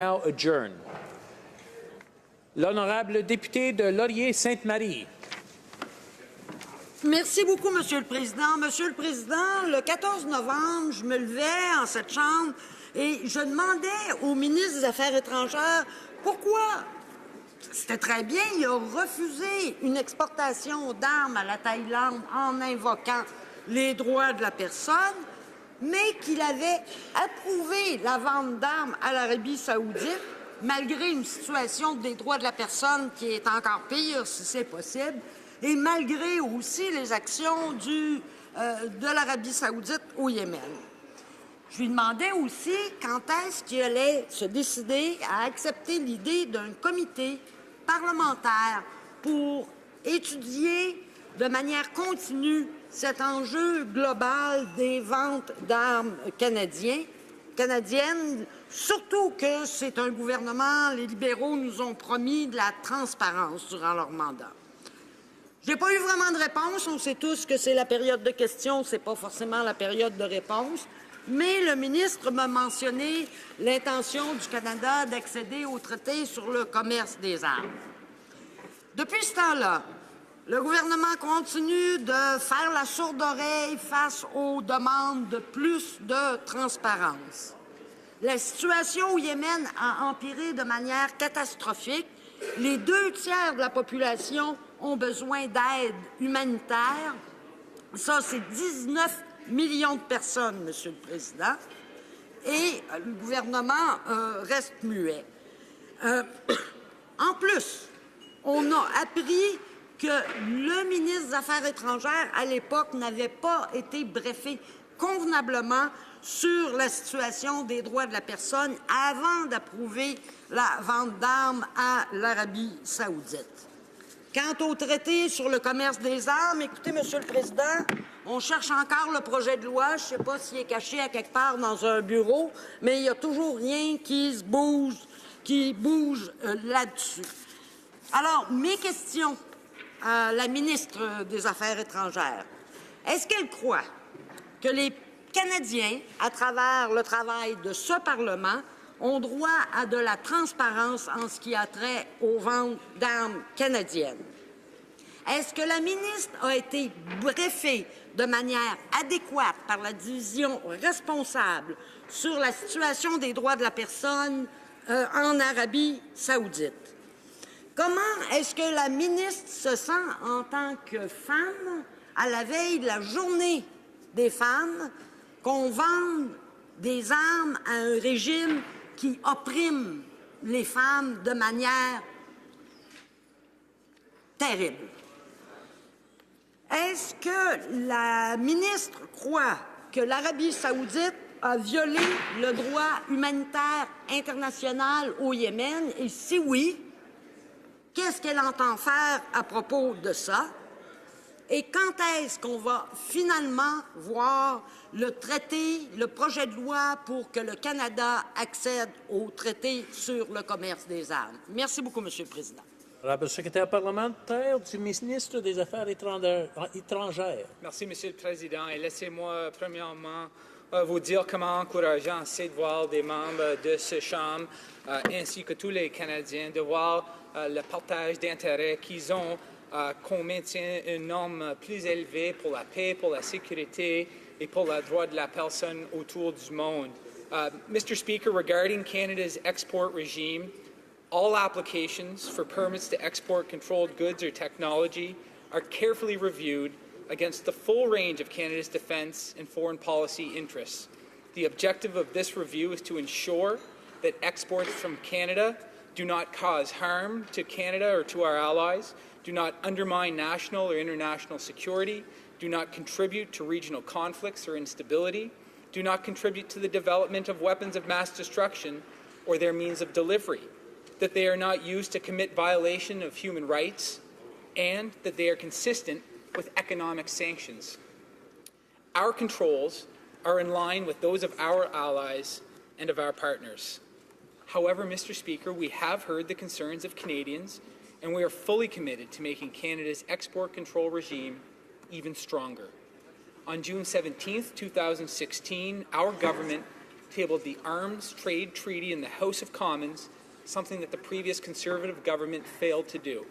Now adjourned. L'honorable député de Laurier-Sainte-Marie. Merci beaucoup, Monsieur le Président. Monsieur le Président, le 14 novembre, je me levais en cette Chambre et je demandais au ministre des Affaires étrangères pourquoi, c'était très bien, il a refusé une exportation d'armes à la Thaïlande en invoquant les droits de la personne, mais qu'il avait approuvé la vente d'armes à l'Arabie saoudite, malgré une situation des droits de la personne qui est encore pire, si c'est possible, et malgré aussi les actions de l'Arabie saoudite au Yémen. Je lui demandais aussi quand est-ce qu'il allait se décider à accepter l'idée d'un comité parlementaire pour étudier de manière continue cet enjeu global des ventes d'armes canadiennes, surtout que c'est un gouvernement, les libéraux nous ont promis de la transparence durant leur mandat. Je n'ai pas eu vraiment de réponse. On sait tous que c'est la période de questions, ce n'est pas forcément la période de réponse. Mais le ministre m'a mentionné l'intention du Canada d'accéder au traité sur le commerce des armes. Depuis ce temps-là, le gouvernement continue de faire la sourde oreille face aux demandes de plus de transparence. La situation au Yémen a empiré de manière catastrophique. Les 2/3 de la population ont besoin d'aide humanitaire. Ça, c'est 19 millions de personnes, Monsieur le Président. Et le gouvernement reste muet. En plus, on a appris que le ministre des Affaires étrangères, à l'époque, n'avait pas été briefé convenablement sur la situation des droits de la personne avant d'approuver la vente d'armes à l'Arabie saoudite. Quant au traité sur le commerce des armes, écoutez, Monsieur le Président, on cherche encore le projet de loi. Je ne sais pas s'il est caché à quelque part dans un bureau, mais il n'y a toujours rien qui bouge là-dessus. Alors, mes questions à la ministre des Affaires étrangères. Est-ce qu'elle croit que les Canadiens, à travers le travail de ce Parlement, ont droit à de la transparence en ce qui a trait aux ventes d'armes canadiennes? Est-ce que la ministre a été briefée de manière adéquate par la division responsable sur la situation des droits de la personne en Arabie saoudite? Comment est-ce que la ministre se sent en tant que femme à la veille de la journée des femmes qu'on vende des armes à un régime qui opprime les femmes de manière terrible? Est-ce que la ministre croit que l'Arabie saoudite a violé le droit humanitaire international au Yémen? Et si oui, qu'est-ce qu'elle entend faire à propos de ça? Et quand est-ce qu'on va finalement voir le traité, le projet de loi pour que le Canada accède au traité sur le commerce des armes? Merci beaucoup, Monsieur le Président. Honorable secrétaire parlementaire du ministre des Affaires étrangères. Merci, Monsieur le Président. Et laissez-moi premièrement vous dire comment encourageant c'est de voir des membres de cette Chambre ainsi que tous les Canadiens de voir le partage d'intérêts qu'ils ont qu'on maintienne une norme plus élevée pour la paix, pour la sécurité et pour le droit de la personne autour du monde. Mr. Speaker, regarding Canada's export regime, all applications for permits to export controlled goods or technology are carefully reviewed against the full range of Canada's defence and foreign policy interests. The objective of this review is to ensure that exports from Canada do not cause harm to Canada or to our allies, do not undermine national or international security, do not contribute to regional conflicts or instability, do not contribute to the development of weapons of mass destruction or their means of delivery, that they are not used to commit violation of human rights, and that they are consistent with economic sanctions. Our controls are in line with those of our allies and of our partners. However, Mr. Speaker, we have heard the concerns of Canadians, and we are fully committed to making Canada's export control regime even stronger. On June 17, 2016, our government tabled the Arms Trade Treaty in the House of Commons, something that the previous Conservative government failed to do.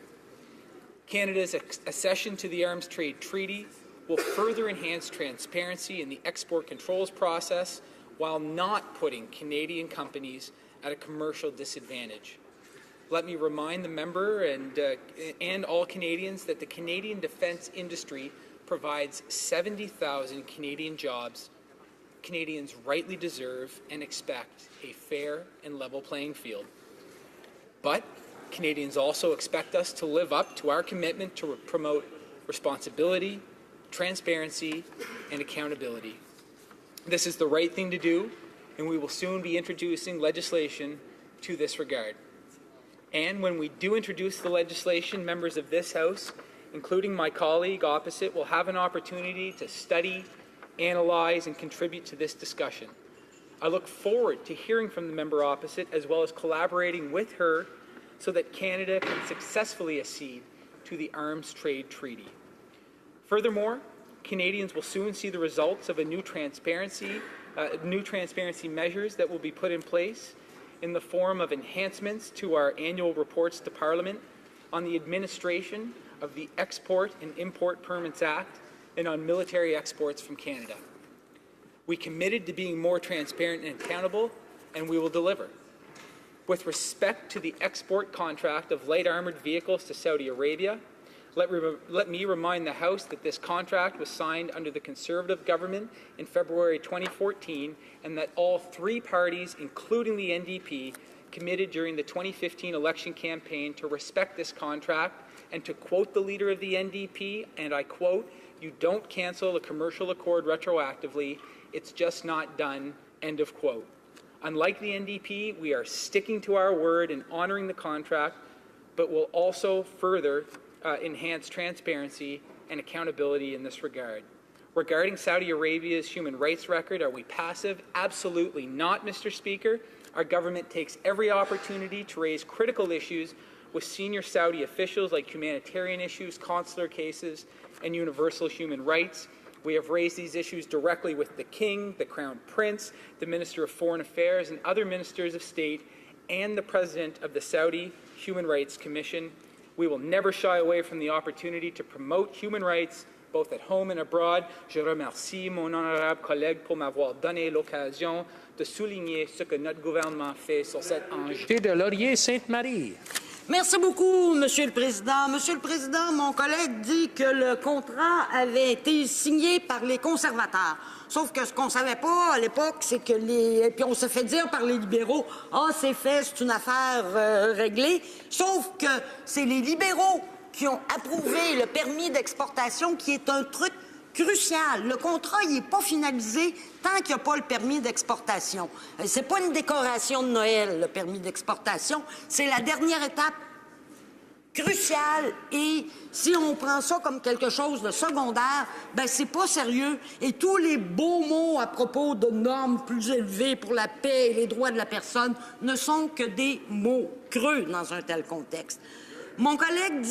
Canada's accession to the Arms Trade Treaty will further enhance transparency in the export controls process while not putting Canadian companies at a commercial disadvantage. Let me remind the member and all Canadians that the Canadian defence industry provides 70,000 Canadian jobs. Canadians rightly deserve and expect a fair and level playing field. But Canadians also expect us to live up to our commitment to promote responsibility, transparency, and accountability. This is the right thing to do, and we will soon be introducing legislation to this regard. And when we do introduce the legislation, members of this House, including my colleague opposite, will have an opportunity to study, analyze, and contribute to this discussion. I look forward to hearing from the member opposite, as well as collaborating with her so that Canada can successfully accede to the Arms Trade Treaty. Furthermore, Canadians will soon see the results of new transparency measures that will be put in place in the form of enhancements to our annual reports to Parliament on the administration of the Export and Import Permits Act and on military exports from Canada. We committed to being more transparent and accountable, and we will deliver. With respect to the export contract of light armoured vehicles to Saudi Arabia, let me remind the House that this contract was signed under the Conservative government in February 2014, and that all three parties, including the NDP, committed during the 2015 election campaign to respect this contract and to quote the leader of the NDP, and I quote, "You don't cancel a commercial accord retroactively, it's just not done," end of quote. Unlike the NDP, we are sticking to our word and honouring the contract, but will also further enhance transparency and accountability in this regard. Regarding Saudi Arabia's human rights record, are we passive? Absolutely not, Mr. Speaker. Our government takes every opportunity to raise critical issues with senior Saudi officials, like humanitarian issues, consular cases, and universal human rights. We have raised these issues directly with the King, the Crown Prince, the Minister of Foreign Affairs, and other ministers of state, and the President of the Saudi Human Rights Commission. We will never shy away from the opportunity to promote human rights, both at home and abroad. Je remercie mon honorable collègue pour m'avoir donné l'occasion de souligner ce que notre gouvernement fait sur cet enjeu. De Laurier-Sainte-Marie. Merci beaucoup, Monsieur le Président. Monsieur le Président, mon collègue dit que le contrat avait été signé par les conservateurs. Sauf que ce qu'on ne savait pas à l'époque, c'est que puis on s'est fait dire par les libéraux, « Ah, c'est fait, c'est une affaire réglée. » Sauf que c'est les libéraux qui ont approuvé le permis d'exportation, qui est un truc crucial. Le contrat, il n'est pas finalisé tant qu'il n'y a pas le permis d'exportation. C'est pas une décoration de Noël, le permis d'exportation. C'est la dernière étape cruciale, et si on prend ça comme quelque chose de secondaire, ben c'est pas sérieux. Et tous les beaux mots à propos de normes plus élevées pour la paix et les droits de la personne ne sont que des mots creux dans un tel contexte. Mon collègue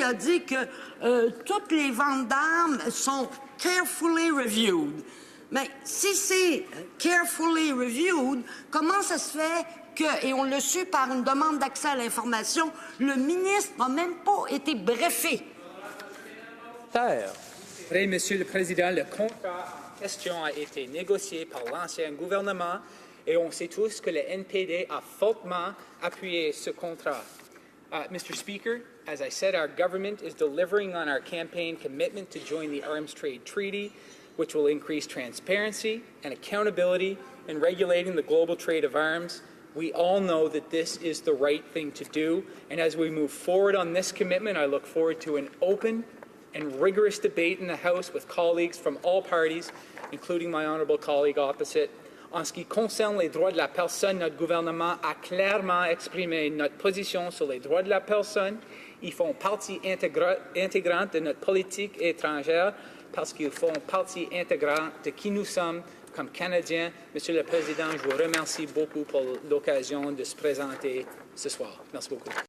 a dit que toutes les ventes d'armes sont carefully reviewed. Mais si c'est carefully reviewed, comment ça se fait que, et on l'a su par une demande d'accès à l'information, le ministre n'a même pas été brefé? Oui, Monsieur le Président, le contrat en question a été négocié par l'ancien gouvernement et on sait tous que le NPD a fortement appuyé ce contrat. Mr. Speaker, as I said, our government is delivering on our campaign commitment to join the Arms Trade Treaty, which will increase transparency and accountability in regulating the global trade of arms. We all know that this is the right thing to do, and as we move forward on this commitment, I look forward to an open and rigorous debate in the House with colleagues from all parties, including my honourable colleague opposite. En ce qui concerne les droits de la personne, notre gouvernement a clairement exprimé notre position sur les droits de la personne. Ils font partie intégrante de notre politique étrangère parce qu'ils font partie intégrante de qui nous sommes comme Canadiens. Monsieur le Président, je vous remercie beaucoup pour l'occasion de se présenter ce soir. Merci beaucoup.